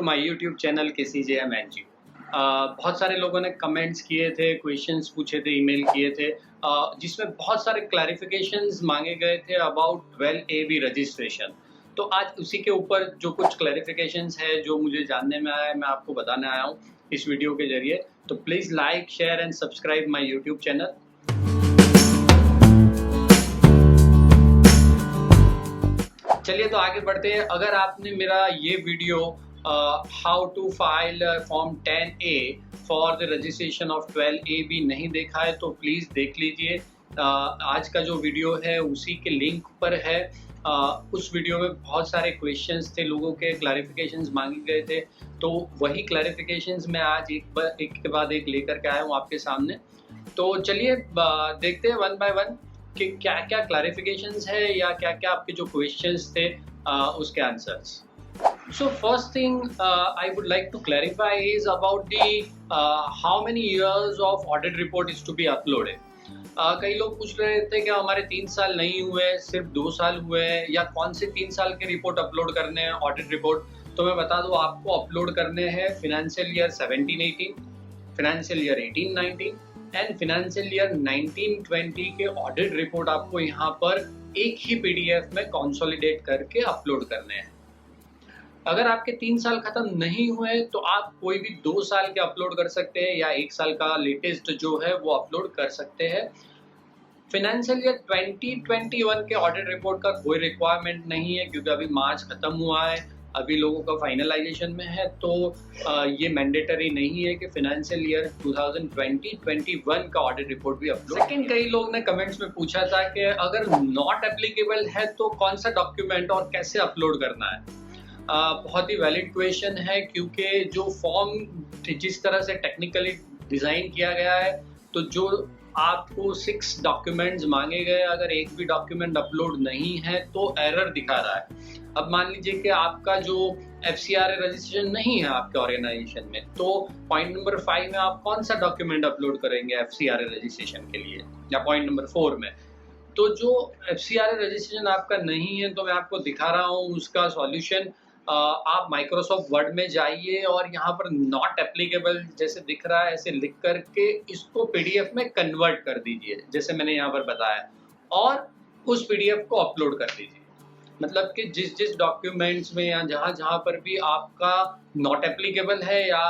My YouTube channel KCJM NGO। बहुत सारे लोगों ने कमेंट्स किए थे, क्वेश्चंस पूछे थे, ईमेल किए थे, जिसमें बहुत सारे क्लैरिफिकेशंस मांगे गए थे अबाउट 12AB रजिस्ट्रेशन। तो आज उसी के ऊपर जो कुछ क्लैरिफिकेशंस है जो मुझे जानने में आया है, मैं आपको बताने आया हूँ इस वीडियो के जरिए। तो please like, share and subscribe my YouTube channel. चलिए तो आगे बढ़ते हैं। अगर आपने मेरा ये video how to file form 10A for the registration of 12AB नहीं देखा है तो प्लीज़ देख लीजिए। आज का जो वीडियो है उसी के लिंक पर है। उस वीडियो में बहुत सारे क्वेश्चंस थे, लोगों के क्लैरिफिकेशंस मांगे गए थे, तो वही क्लैरिफिकेशंस मैं आज एक के बाद एक लेकर के आया हूँ आपके सामने। तो चलिए देखते हैं वन बाय वन कि क्या क्या क्लैरिफिकेशंस है या क्या क्या आपके जो क्वेश्चंस थे उसके answers. So first thing I would like to clarify is about the how many years of audit report is to be uploaded. कई लोग पूछ रहे थे कि हमारे 3 साल नहीं हुए, सिर्फ 2 साल हुए हैं, या कौन से 3 साल के रिपोर्ट अपलोड करने हैं ऑडिट रिपोर्ट। तो मैं बता दूं, आपको अपलोड करने हैं financial year 17-18, financial year 18-19 and financial year 19-20 के ऑडिट रिपोर्ट आपको यहाँ पर एक ही PDF में कंसोलिडेट करके अपलोड करने हैं। अगर आपके 3 साल खत्म नहीं हुए तो आप कोई भी 2 साल के अपलोड कर सकते हैं या 1 साल का लेटेस्ट जो है वो अपलोड कर सकते हैं। फाइनेंशियल ईयर 2021 के ऑडिट रिपोर्ट का कोई रिक्वायरमेंट नहीं है क्योंकि अभी मार्च खत्म हुआ है, अभी लोगों का फाइनलाइजेशन में है, तो ये मैंडेटरी नहीं है कि फाइनेंशियल ईयर 2020-21 का ऑडिट रिपोर्ट भी अपलोड। सेकंड, कई लोग ने कमेंट्स में पूछा था कि अगर नॉट एप्लीकेबल है तो कौन सा डॉक्यूमेंट और कैसे अपलोड करना है। बहुत ही वैलिड क्वेश्चन है क्योंकि जो फॉर्म जिस तरह से टेक्निकली डिज़ाइन किया गया है, तो जो आपको 6 डॉक्यूमेंट्स मांगे गए, अगर एक भी डॉक्यूमेंट अपलोड नहीं है तो एरर दिखा रहा है। अब मान लीजिए कि आपका जो FCRA रजिस्ट्रेशन नहीं है आपके ऑर्गेनाइजेशन में, तो पॉइंट नंबर 5 में आप कौन सा डॉक्यूमेंट अपलोड करेंगे FCRA रजिस्ट्रेशन के लिए, या पॉइंट नंबर 4 में। तो जो FCRA रजिस्ट्रेशन आपका नहीं है, तो मैं आपको दिखा रहा हूँ उसका सॉल्यूशन। आप माइक्रोसॉफ्ट वर्ड में जाइए और यहाँ पर नॉट एप्लीकेबल जैसे दिख रहा है ऐसे लिख करके इसको PDF में कन्वर्ट कर दीजिए, जैसे मैंने यहाँ पर बताया, और उस PDF को अपलोड कर दीजिए। मतलब कि जिस जिस डॉक्यूमेंट्स में या जहाँ जहाँ पर भी आपका नॉट एप्लीकेबल है या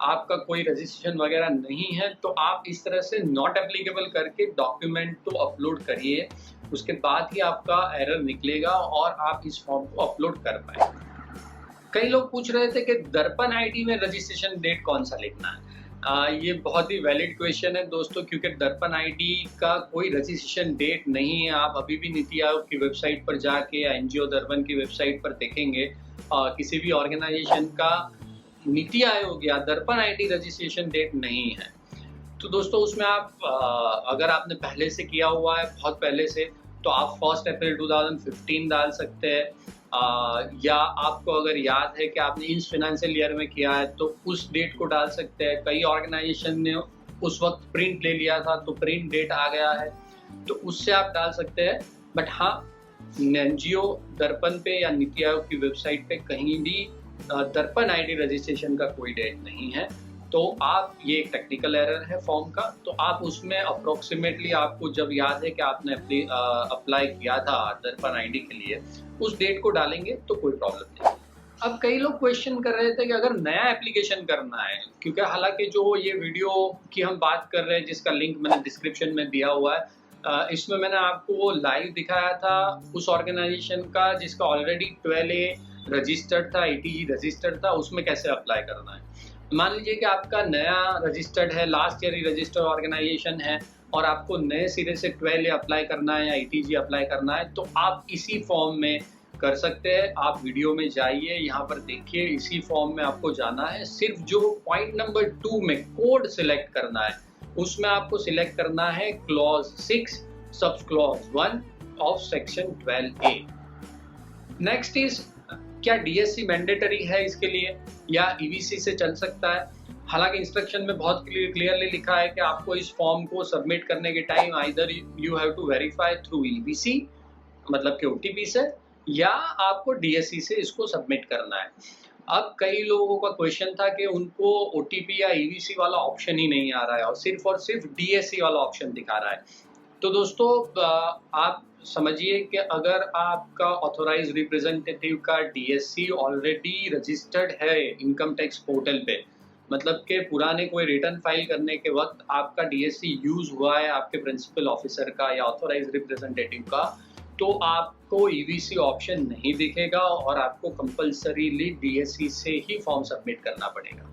आपका कोई रजिस्ट्रेशन वगैरह नहीं है, तो आप इस तरह से नॉट एप्लीकेबल करके डॉक्यूमेंट तो अपलोड करिए। उसके बाद ही आपका एरर निकलेगा और आप इस फॉर्म को अपलोड कर पाएंगे। कई लोग पूछ रहे थे कि दर्पण ID में रजिस्ट्रेशन डेट कौन सा लिखना है। ये बहुत ही वैलिड क्वेश्चन है दोस्तों, क्योंकि दर्पण ID का कोई रजिस्ट्रेशन डेट नहीं है। आप अभी भी नीति आयोग की वेबसाइट पर जाके या NGO दर्पण की वेबसाइट पर देखेंगे, किसी भी ऑर्गेनाइजेशन का नीति आयोग या दर्पण ID रजिस्ट्रेशन डेट नहीं है। तो दोस्तों उसमें आप अगर आपने पहले से किया हुआ है, बहुत पहले से, तो आप 1 अप्रैल 2015 डाल सकते हैं, या आपको अगर याद है कि आपने इस फाइनेंशियल ईयर में किया है तो उस डेट को डाल सकते हैं। कई ऑर्गेनाइजेशन ने उस वक्त प्रिंट ले लिया था तो प्रिंट डेट आ गया है, तो उससे आप डाल सकते हैं। बट हाँ, NGO दर्पण पे या नीति आयोग की वेबसाइट पे कहीं भी दर्पण ID रजिस्ट्रेशन का कोई डेट नहीं है। तो आप, ये एक टेक्निकल एरर है फॉर्म का, तो आप उसमें अप्रोक्सीमेटली आपको जब याद है कि आपने अप्लाई किया था दर्पण ID के लिए, उस डेट को डालेंगे तो कोई प्रॉब्लम नहीं। अब कई लोग क्वेश्चन कर रहे थे कि अगर नया एप्लीकेशन करना है, क्योंकि हालांकि जो ये वीडियो की हम बात कर रहे हैं जिसका लिंक मैंने डिस्क्रिप्शन में दिया हुआ है, इसमें मैंने आपको लाइव दिखाया था उस ऑर्गेनाइजेशन का जिसका ऑलरेडी 12A रजिस्टर्ड था, ATG रजिस्टर्ड था, उसमें कैसे अप्लाई करना है। मान लीजिए कि आपका नया रजिस्टर्ड है, लास्ट ईयर ही रजिस्टर्ड ऑर्गेनाइजेशन है, और आपको नए सिरे से 12A अप्लाई करना है या ATG अप्लाई करना है, तो आप इसी फॉर्म में कर सकते हैं। आप वीडियो में जाइए, यहाँ पर देखिए, इसी फॉर्म में आपको जाना है। सिर्फ जो पॉइंट नंबर 2 में कोड सिलेक्ट करना है, उसमें आपको सिलेक्ट करना है clause 6 sub clause 1 of section 12A। Next is, क्या DSC मैंडेटरी है इसके लिए या EVC से चल सकता है। हालांकि इंस्ट्रक्शन में बहुत क्लियरली लिखा है कि आपको इस फॉर्म को सबमिट करने के time either you have to verify through EVC, मतलब कि OTP से, या आपको DSC से इसको सबमिट करना है। अब कई लोगों का क्वेश्चन था कि उनको ओटीपी या ईवीसी वाला ऑप्शन ही नहीं आ रहा है और सिर्फ डीएससी वाला ऑप्शन दिखा रहा है। तो दोस्तों आप समझिए कि अगर आपका ऑथोराइज्ड रिप्रेजेंटेटिव का डीएससी ऑलरेडी रजिस्टर्ड है इनकम टैक्स पोर्टल पे, मतलब कि पुराने कोई रिटर्न फाइल करने के वक्त आपका डीएससी यूज हुआ है आपके प्रिंसिपल ऑफिसर का या ऑथोराइज्ड रिप्रेजेंटेटिव का, तो आपको ईवीसी ऑप्शन नहीं दिखेगा और आपको कंपल्सरीली डीएससी से ही फॉर्म सबमिट करना पड़ेगा।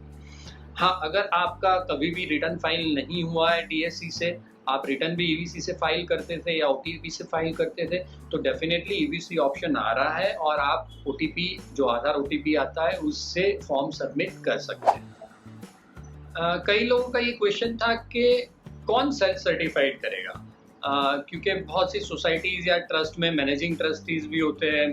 हाँ, अगर आपका कभी भी रिटर्न फाइल नहीं हुआ है डीएससी से, आप रिटर्न भी ईवीसी से फाइल करते थे या ओटीपी से फाइल करते थे, तो डेफिनेटली ईवीसी ऑप्शन आ रहा है और आप ओटीपी जो आधार ओटीपी आता है उससे फॉर्म सबमिट कर सकते हैं। कई लोगों का ये क्वेश्चन था कि कौन सेल्फ सर्टिफाइड करेगा, क्योंकि बहुत सी सोसाइटीज़ या ट्रस्ट में मैनेजिंग ट्रस्टीज भी होते हैं,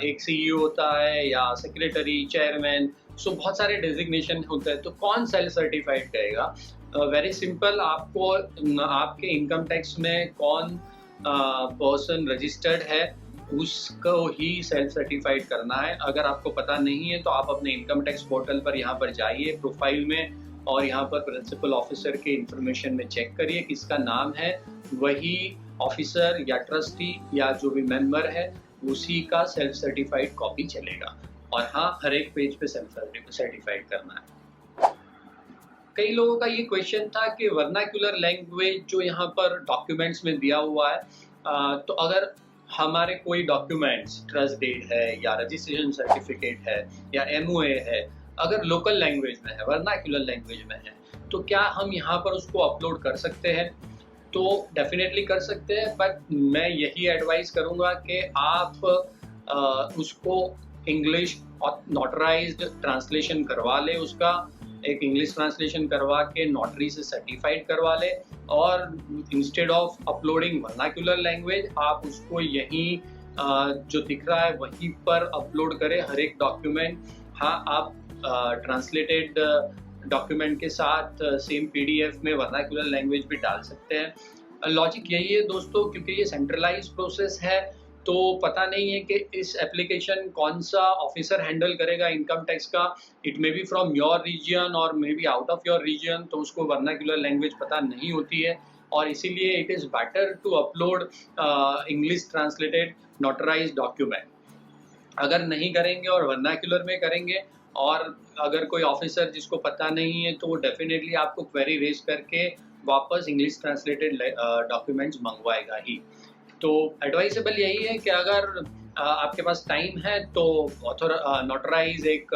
एक सीईओ होता है या सेक्रेटरी, चेयरमैन, सो बहुत सारे डेजिग्नेशन होते हैं, तो कौन सेल्फ सर्टिफाइड करेगा? वेरी सिंपल, आपको आपके इनकम टैक्स में कौन पर्सन रजिस्टर्ड है उसको ही सेल्फ सर्टिफाइड करना है। अगर आपको पता नहीं है तो आप अपने इनकम टैक्स पोर्टल पर यहाँ पर जाइए प्रोफाइल में और यहाँ पर प्रिंसिपल ऑफिसर के इंफॉर्मेशन में चेक करिए किसका नाम है, वही ऑफिसर या ट्रस्टी या जो भी मेंबर है उसी का सेल्फ सर्टिफाइड कॉपी चलेगा। और हाँ, हर एक पेज पे सेल्फ सर्टिफाइड करना है। कई लोगों का ये क्वेश्चन था कि वर्नाक्युलर लैंग्वेज जो यहाँ पर डॉक्यूमेंट्स में दिया हुआ है, तो अगर हमारे कोई डॉक्यूमेंट्स ट्रस्ट डीड है या रजिस्ट्रेशन सर्टिफिकेट है या एमओए है, अगर लोकल लैंग्वेज में है, वर्नाक्युलर लैंग्वेज में है, तो क्या हम यहाँ पर उसको अपलोड कर सकते हैं? तो डेफिनेटली कर सकते हैं, बट मैं यही एडवाइस करूँगा कि आप उसको इंग्लिश नोटराइज्ड ट्रांसलेशन करवा लें, उसका एक इंग्लिश ट्रांसलेशन करवा के नोटरी से सर्टिफाइड करवा ले और instead of uploading vernacular language आप उसको यहीं जो दिख रहा है वहीं पर अपलोड करें हर एक डॉक्यूमेंट। हाँ, आप ट्रांसलेटेड डॉक्यूमेंट के साथ सेम पीडीएफ में वर्नाक्युलर लैंग्वेज भी डाल सकते हैं। लॉजिक यही है दोस्तों, क्योंकि ये सेंट्रलाइज प्रोसेस है तो पता नहीं है कि इस एप्लीकेशन कौन सा ऑफिसर हैंडल करेगा इनकम टैक्स का। It may be from your region और may be out of your region, तो उसको वर्नाक्युलर लैंग्वेज पता नहीं होती है और इसीलिए it is better to upload English translated notarised document. अगर नहीं करेंगे और वर्नाक्युलर में करेंगे और अगर कोई ऑफिसर जिसको पता नहीं है तो वो डेफिनेटली आपको क्वेरी रेज करके वापस इंग्लिश ट्रांसलेटेड डॉक्यूमेंट्स मंगवाएगा ही। तो एडवाइजेबल यही है कि अगर आपके पास टाइम है तो नोटराइज एक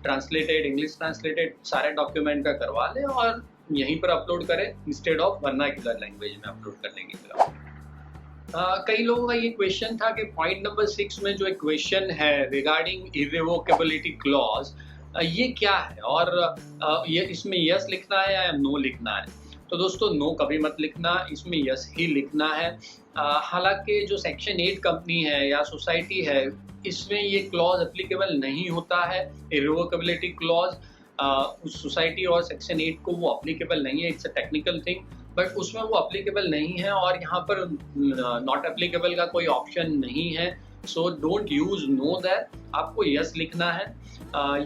ट्रांसलेटेड इंग्लिश ट्रांसलेटेड सारे डॉक्यूमेंट का करवा लें और यहीं पर अपलोड करें इंस्टेड ऑफ वर्नाक्युलर लैंग्वेज में अपलोड करने की तरह। कई लोगों का ये क्वेश्चन था कि पॉइंट नंबर 6 में जो एक क्वेश्चन है रिगार्डिंग इररिवोकेबिलिटी क्लॉज, ये क्या है और ये इसमें यस लिखना है या नो लिखना है? तो दोस्तों नो कभी मत लिखना, इसमें यस ही लिखना है। हालांकि जो सेक्शन 8 कंपनी है या सोसाइटी है इसमें ये क्लॉज एप्लीकेबल नहीं होता है, इररिवोकेबिलिटी क्लॉज उस सोसाइटी और सेक्शन 8 को वो एप्लीकेबल नहीं है, it's a technical thing, but उसमें वो एप्लीकेबल नहीं है और यहाँ पर नॉट एप्लीकेबल का कोई ऑप्शन नहीं है। So don't use know that, आपको यस लिखना है।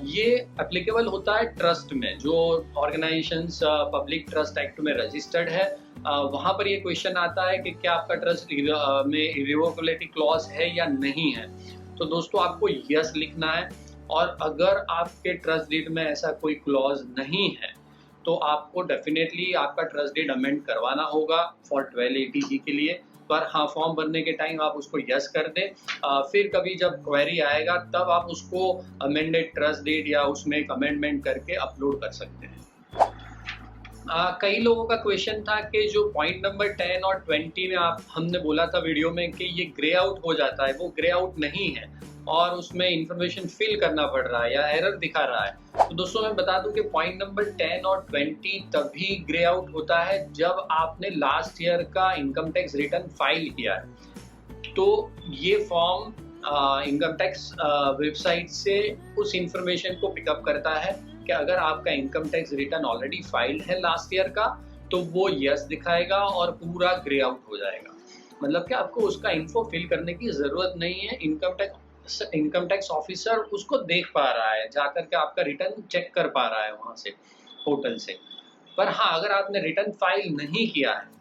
ये एप्लीकेबल होता है ट्रस्ट में, जो ऑर्गेनाइजेशंस पब्लिक ट्रस्ट एक्ट में रजिस्टर्ड है, वहाँ पर ये क्वेश्चन आता है कि क्या आपका ट्रस्ट में इररिवोकेबिलिटी क्लॉज है या नहीं है। तो दोस्तों आपको यस लिखना है और अगर आपके ट्रस्ट डीड में ऐसा कोई क्लॉज नहीं है तो आपको डेफिनेटली आपका ट्रस्ट डीड अमेंड करवाना होगा फॉर 1280G के लिए। पर हाँ, फॉर्म भरने के टाइम आप उसको यस कर दें, फिर कभी जब क्वेरी आएगा तब आप उसको अमेंडेड ट्रस्ट डीड या उसमें एक अमेंडमेंट करके अपलोड कर सकते हैं। कई लोगों का क्वेश्चन था कि जो पॉइंट नंबर 10 और 20 में हमने बोला था वीडियो में कि ये ग्रे आउट हो जाता है, वो ग्रे आउट नहीं है और उसमें इंफॉर्मेशन फिल करना पड़ रहा है या एरर दिखा रहा है। तो दोस्तों मैं बता दूं कि पॉइंट नंबर 10 और 20 तभी ग्रे आउट होता है जब आपने लास्ट ईयर का इनकम टैक्स रिटर्न फाइल किया है। तो ये फॉर्म इनकम टैक्स वेबसाइट से उस इंफॉर्मेशन को पिकअप करता है कि अगर आपका income tax return already filed है लास्ट ईयर का तो वो यस दिखाएगा और पूरा ग्रे आउट हो जाएगा। मतलब कि आपको उसका इन्फो फिल करने की ज़रूरत नहीं है। Income tax income tax officer उसको देख पा रहा है, जाकर के आपका रिटर्न चेक कर पा रहा है वहाँ से, पोर्टल से। पर हाँ, अगर आपने रिटर्न फाइल नहीं किया है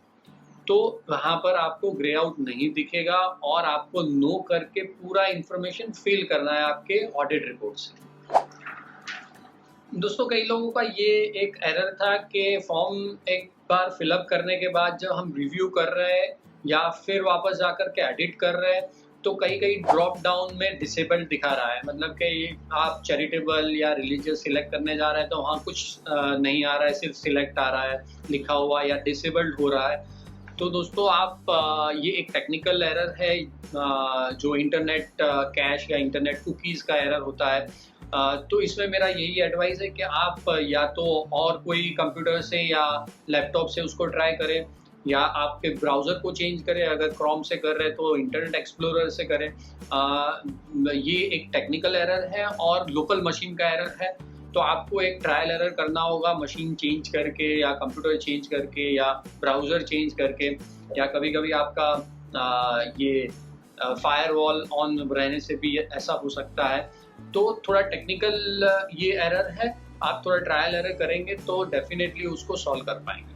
तो वहाँ पर आपको ग्रे आउट नहीं दिखेगा और आपको नो करके पूरा इंफॉर्मेशन फिल करना है आपके ऑडिट रिपोर्ट से। दोस्तों, कई लोगों का ये एक एरर था कि फॉर्म एक बार फिलअप करने के बाद जब हम रिव्यू कर रहे हैं या फिर वापस जाकर के एडिट कर रहे हैं तो कई ड्रॉप डाउन में डिसेबल्ड दिखा रहा है, मतलब कि आप चैरिटेबल या रिलीजियस सिलेक्ट करने जा रहे हैं तो वहाँ कुछ नहीं आ रहा है, सिर्फ सिलेक्ट आ रहा है लिखा हुआ या डिसेबल्ड हो रहा है। तो दोस्तों, आप ये एक टेक्निकल एरर है जो इंटरनेट कैश या इंटरनेट कुकीज़ का एरर होता है। तो इसमें मेरा यही एडवाइस है कि आप या तो और कोई कंप्यूटर से या लैपटॉप से उसको ट्राई करें या आपके ब्राउज़र को चेंज करें, अगर क्रोम से कर रहे हैं तो इंटरनेट एक्सप्लोरर से करें। ये एक टेक्निकल एरर है और लोकल मशीन का एरर है, तो आपको एक ट्रायल एरर करना होगा मशीन चेंज करके या कंप्यूटर चेंज करके या ब्राउज़र चेंज करके, या कभी-कभी आपका ये फायरवॉल ऑन रहने से भी ऐसा हो सकता है। तो थोड़ा टेक्निकल ये एरर है, आप थोड़ा ट्रायल एरर करेंगे तो डेफिनेटली उसको सॉल्व कर पाएंगे।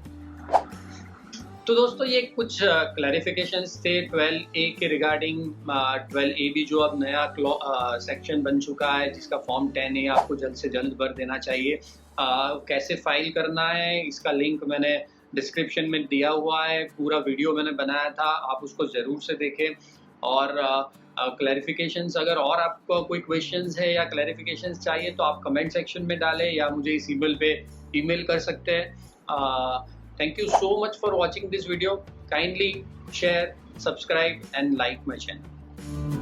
तो दोस्तों, ये कुछ क्लैरिफिकेशंस थे 12A के रिगार्डिंग। 12A भी जो अब नया सेक्शन बन चुका है जिसका फॉर्म 10A आपको जल्द से जल्द भर देना चाहिए। कैसे फाइल करना है इसका लिंक मैंने डिस्क्रिप्शन में दिया हुआ है, पूरा वीडियो मैंने बनाया था, आप उसको ज़रूर से देखें। और क्लैरिफिकेशंस अगर और आपको कोई क्वेश्चंस है या क्लैरिफिकेशंस चाहिए तो आप कमेंट सेक्शन में डालें या मुझे इस ईमेल पे ईमेल कर सकते हैं। Thank you so much for watching this video. Kindly share, subscribe and like my channel.